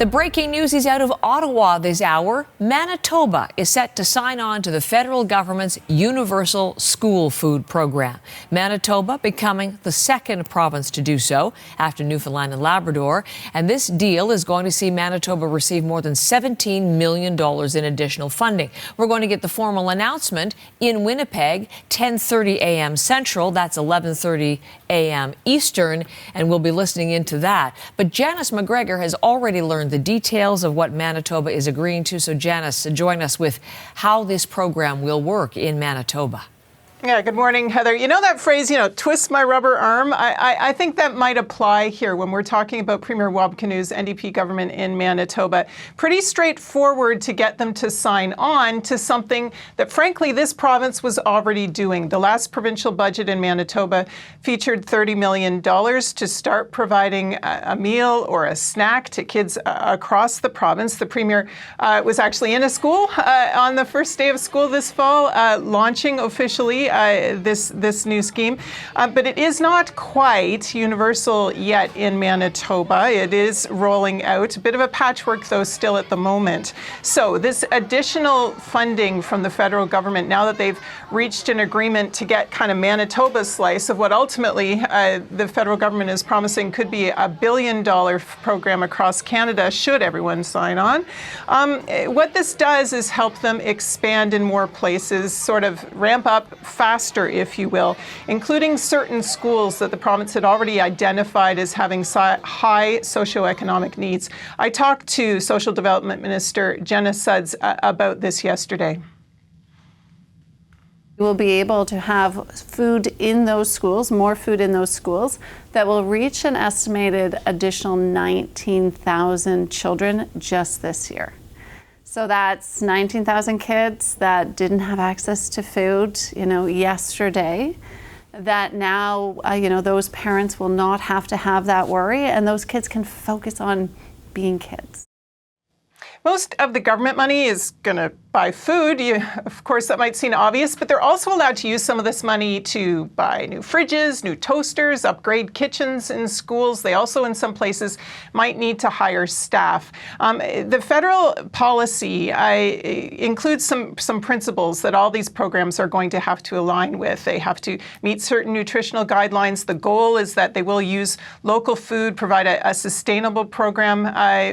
The breaking news is out of Ottawa this hour. Manitoba is set to sign on to the federal government's Universal School Food Program. Manitoba becoming the second province to do so after Newfoundland and Labrador. And this deal is going to see Manitoba receive more than $17 million in additional funding. We're going to get the formal announcement in Winnipeg, 10:30 a.m. Central. That's 11:30 a.m. Eastern. And we'll be listening into that. But Janice McGregor has already learned the details of what Manitoba is agreeing to. So Janice, join us with how this program will work in Manitoba. Yeah, good morning, Heather. You know that phrase, twist my rubber arm? I think that might apply here when we're talking about Premier Kinew's NDP government in Manitoba. Pretty straightforward to get them to sign on to something that, frankly, this province was already doing. The last provincial budget in Manitoba featured $30 million to start providing a meal or a snack to kids across the province. The Premier was actually in a school on the first day of school this fall, launching officially this new scheme. But it is not quite universal yet in Manitoba. It is rolling out. A bit of a patchwork, though, still at the moment. So this additional funding from the federal government, now that they've reached an agreement to get kind of Manitoba's slice of what ultimately the federal government is promising could be $1 billion program across Canada, should everyone sign on. What this does is help them expand in more places, sort of ramp up faster, if you will, including certain schools that the province had already identified as having high socioeconomic needs. I talked to Social Development Minister Jenna Sudds about this yesterday. We will be able to have food in those schools, more food in those schools, that will reach an estimated additional 19,000 children just this year. So that's 19,000 kids that didn't have access to food, yesterday, that now, those parents will not have to have that worry, and those kids can focus on being kids. Most of the government money is going to buy food. Of course, that might seem obvious, but they're also allowed to use some of this money to buy new fridges, new toasters, upgrade kitchens in schools. They also, in some places, might need to hire staff. The federal policy includes some principles that all these programs are going to have to align with. They have to meet certain nutritional guidelines. The goal is that they will use local food, provide a sustainable program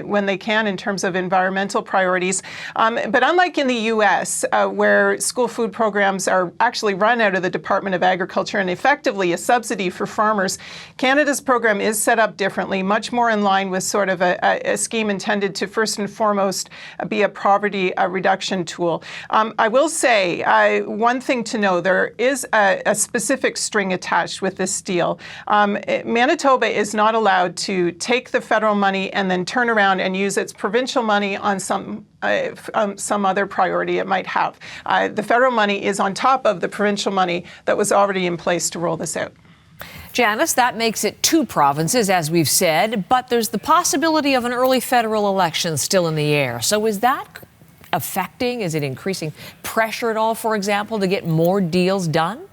when they can in terms of environmental priorities. But unlike in the U.S., where school food programs are actually run out of the Department of Agriculture and effectively a subsidy for farmers, Canada's program is set up differently, much more in line with sort of a scheme intended to first and foremost be a poverty reduction tool. I will say one thing to know, there is a specific string attached with this deal. Manitoba is not allowed to take the federal money and then turn around and use its provincial money on some other priority it might have. The federal money is on top of the provincial money that was already in place to roll this out. Janice, that makes it two provinces, as we've said, but there's the possibility of an early federal election still in the air. So is that is it increasing pressure at all, for example, to get more deals done?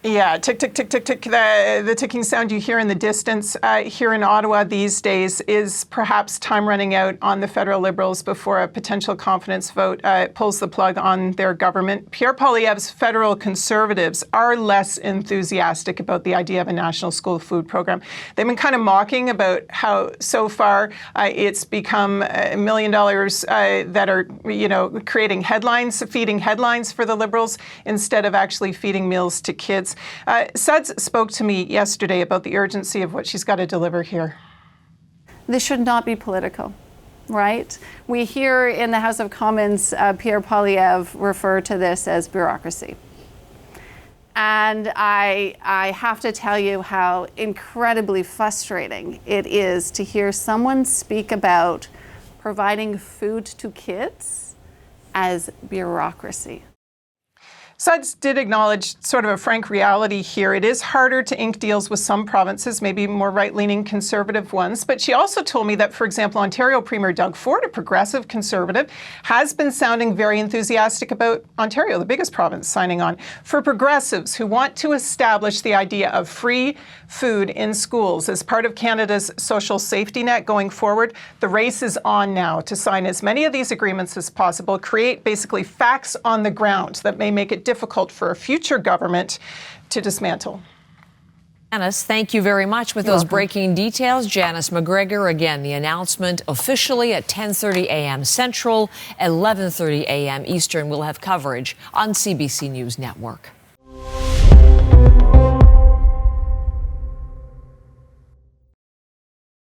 Yeah, tick, tick, tick, tick, tick. The ticking sound you hear in the distance here in Ottawa these days is perhaps time running out on the federal Liberals before a potential confidence vote pulls the plug on their government. Pierre Poilievre's federal Conservatives are less enthusiastic about the idea of a national school food program. They've been kind of mocking about how so far it's become $1 million that are, creating headlines, feeding headlines for the Liberals instead of actually feeding meals to kids. Suds spoke to me yesterday about the urgency of what she's got to deliver here. This should not be political, right? We hear in the House of Commons Pierre Poilievre refer to this as bureaucracy. And I have to tell you how incredibly frustrating it is to hear someone speak about providing food to kids as bureaucracy. Suds did acknowledge sort of a frank reality here. It is harder to ink deals with some provinces, maybe more right-leaning conservative ones. But she also told me that, for example, Ontario Premier Doug Ford, a progressive conservative, has been sounding very enthusiastic about Ontario, the biggest province, signing on. For progressives who want to establish the idea of free food in schools as part of Canada's social safety net going forward, the race is on now to sign as many of these agreements as possible, create basically facts on the ground that may make it difficult for a future government to dismantle. Janice, thank you very much with those breaking details. Janice McGregor, again, the announcement officially at 10:30 a.m. Central, 11:30 a.m. Eastern. We'll have coverage on CBC News Network.